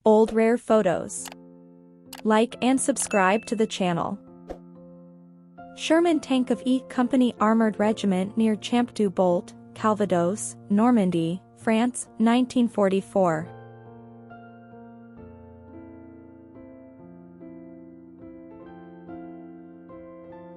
Old rare photos. Like and subscribe to the channel. Sherman tank of E Company Armored Regiment near Champ du Bolt, Calvados, Normandy, France, 1944.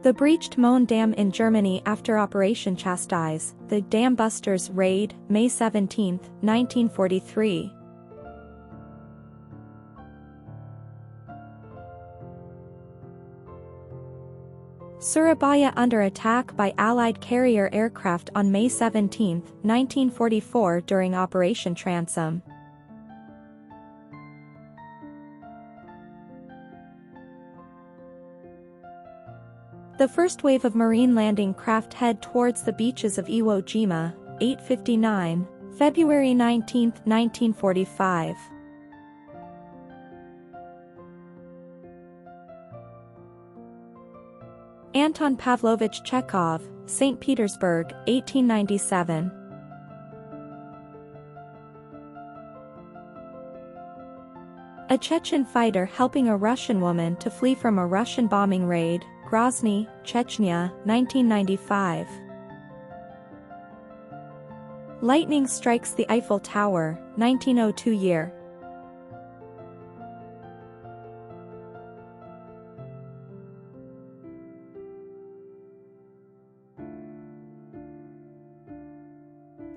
The breached Möhne Dam in Germany after Operation Chastise, the Dam Busters raid, May 17, 1943. Surabaya under attack by Allied carrier aircraft on May 17, 1944 during Operation Transom. The first wave of marine landing craft head towards the beaches of Iwo Jima, 8:59, February 19, 1945. Anton Pavlovich Chekhov, St. Petersburg, 1897. A Chechen fighter helping a Russian woman to flee from a Russian bombing raid, Grozny, Chechnya, 1995. Lightning strikes the Eiffel Tower, 1902 year.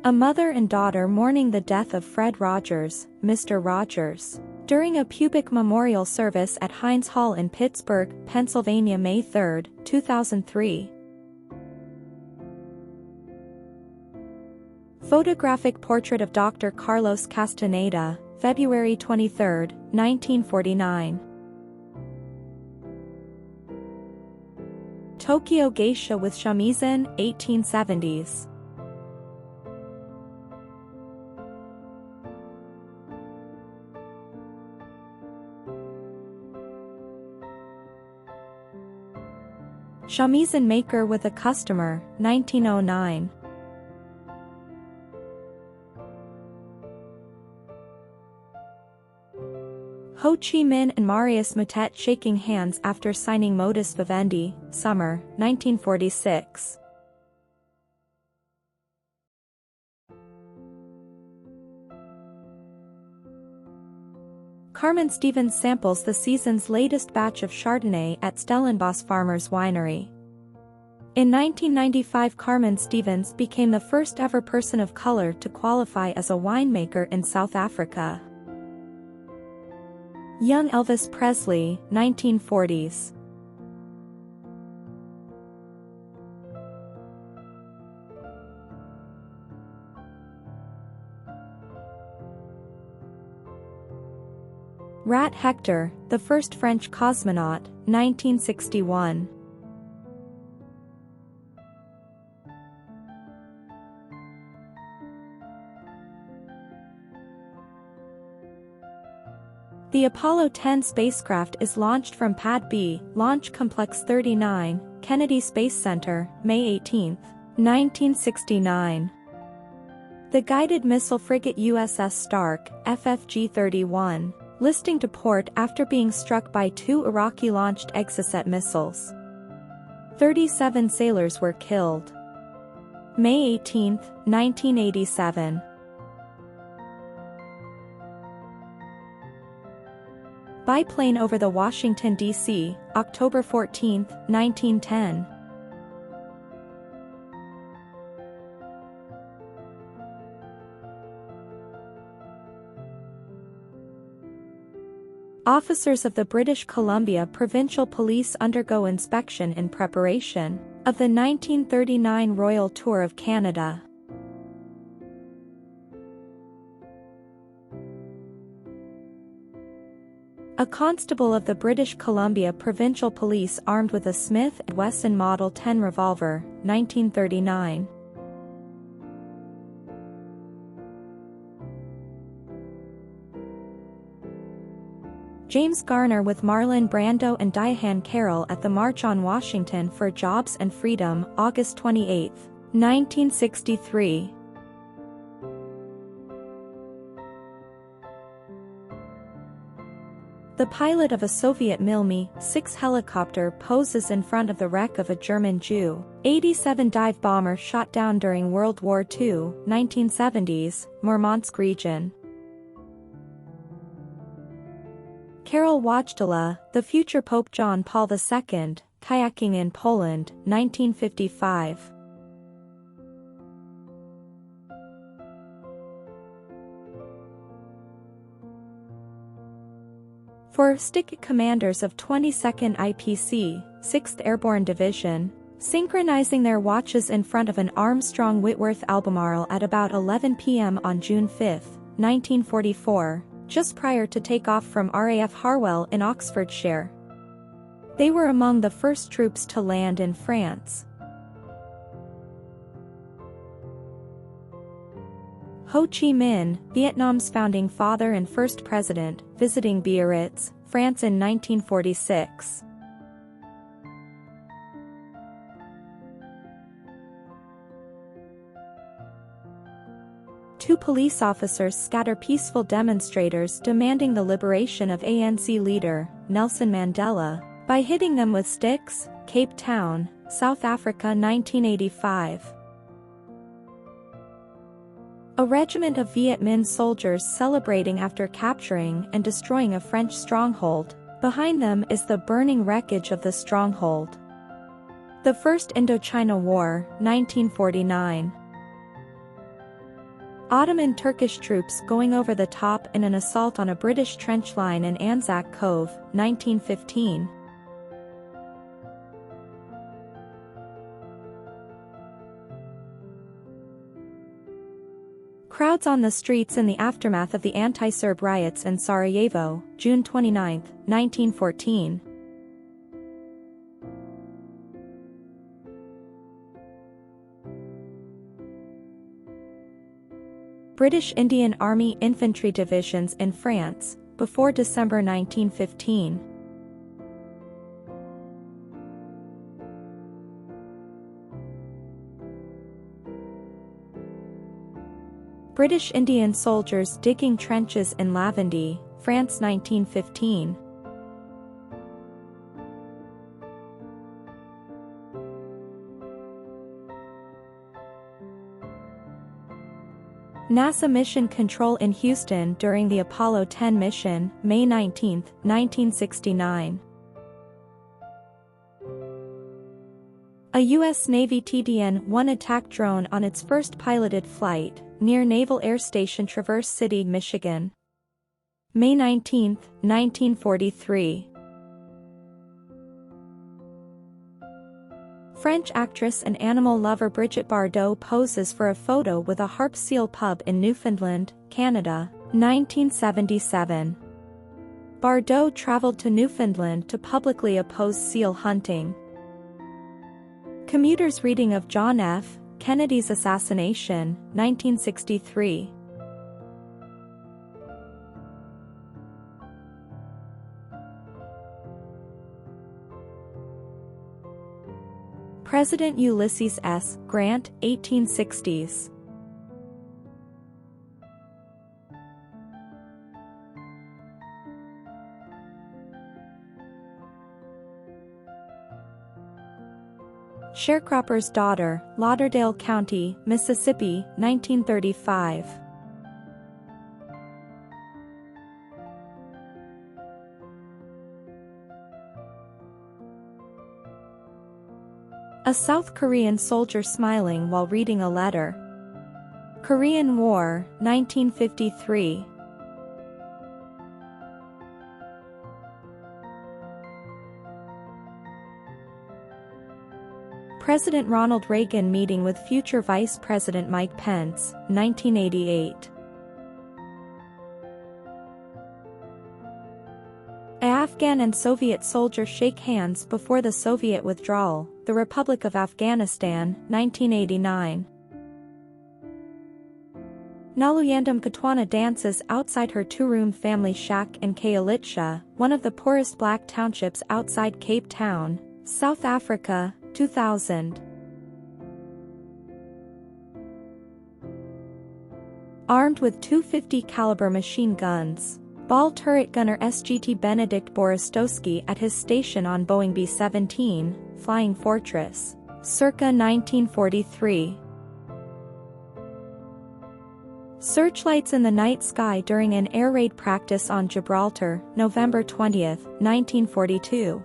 A mother and daughter mourning the death of Fred Rogers, Mr. Rogers, during a pubic memorial service at Heinz Hall in Pittsburgh, Pennsylvania, May 3, 2003. Photographic portrait of Dr. Carlos Castaneda, February 23, 1949. Tokyo geisha with shamisen, 1870s. Shamisen maker with a customer, 1909. Ho Chi Minh and Marius Matet shaking hands after signing Modus Vivendi, summer, 1946. Carmen Stevens samples the season's latest batch of Chardonnay at Stellenbosch Farmers Winery. In 1995, Carmen Stevens became the first ever person of color to qualify as a winemaker in South Africa. Young Elvis Presley, 1940s. Rat Hector, the first French cosmonaut, 1961. The Apollo 10 spacecraft is launched from Pad B, Launch Complex 39, Kennedy Space Center, May 18, 1969. The guided missile frigate USS Stark, FFG-31. Listing to port after being struck by two Iraqi-launched Exocet missiles. 37 sailors were killed. May 18, 1987. Biplane over the Washington, D.C., October 14, 1910. Officers of the British Columbia Provincial Police undergo inspection in preparation of the 1939 Royal Tour of Canada. A constable of the British Columbia Provincial Police armed with a Smith & Wesson Model 10 revolver, 1939. James Garner with Marlon Brando and Diane Carroll at the March on Washington for Jobs and Freedom, August 28, 1963. The pilot of a Soviet Mi-6 helicopter poses in front of the wreck of a German Ju-87 dive bomber shot down during World War II, 1970s, Murmansk region. Karol Wojtyla, the future Pope John Paul II, kayaking in Poland, 1955. For stick commanders of 22nd IPC, 6th Airborne Division, synchronizing their watches in front of an Armstrong Whitworth Albemarle at about 11 p.m. on June 5, 1944, just prior to takeoff from RAF Harwell in Oxfordshire. They were among the first troops to land in France. Ho Chi Minh, Vietnam's founding father and first president, visiting Biarritz, France in 1946. Two police officers scatter peaceful demonstrators demanding the liberation of ANC leader, Nelson Mandela, by hitting them with sticks, Cape Town, South Africa 1985. A regiment of Viet Minh soldiers celebrating after capturing and destroying a French stronghold. Behind them is the burning wreckage of the stronghold. The First Indochina War, 1949. Ottoman Turkish troops going over the top in an assault on a British trench line in Anzac Cove, 1915. Crowds on the streets in the aftermath of the anti-Serb riots in Sarajevo, June 29, 1914. British Indian Army infantry divisions in France, before December 1915. British Indian soldiers digging trenches in Lavendy, France 1915. NASA mission control in Houston during the Apollo 10 mission, May 19, 1969. A U.S. Navy TDN-1 attack drone on its first piloted flight, near Naval Air Station Traverse City, Michigan. May 19, 1943. French actress and animal lover Brigitte Bardot poses for a photo with a harp seal pub in Newfoundland, Canada, 1977. Bardot traveled to Newfoundland to publicly oppose seal hunting. Commuters' reading of John F. Kennedy's assassination, 1963. President Ulysses S. Grant, 1860s. Sharecropper's Daughter, Lauderdale County, Mississippi, 1935. A South Korean soldier smiling while reading a letter. Korean War, 1953. President Ronald Reagan meeting with future Vice President Mike Pence, 1988. Afghan and Soviet soldier shake hands before the Soviet withdrawal, the Republic of Afghanistan, 1989. Naluyandam Katwana dances outside her two-room family shack in Khayelitsha, one of the poorest black townships outside Cape Town, South Africa, 2000. Armed with .250 caliber machine guns, Ball turret gunner SGT Benedict Borostowski at his station on Boeing B-17, Flying Fortress, circa 1943. Searchlights in the night sky during an air raid practice on Gibraltar, November 20, 1942.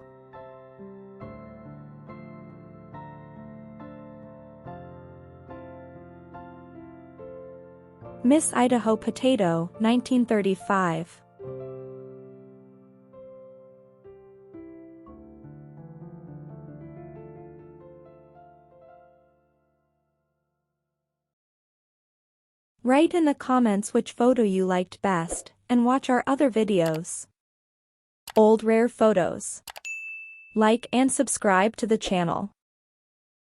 Miss Idaho Potato, 1935. Write in the comments which photo you liked best, and watch our other videos. Old rare photos. Like and subscribe to the channel.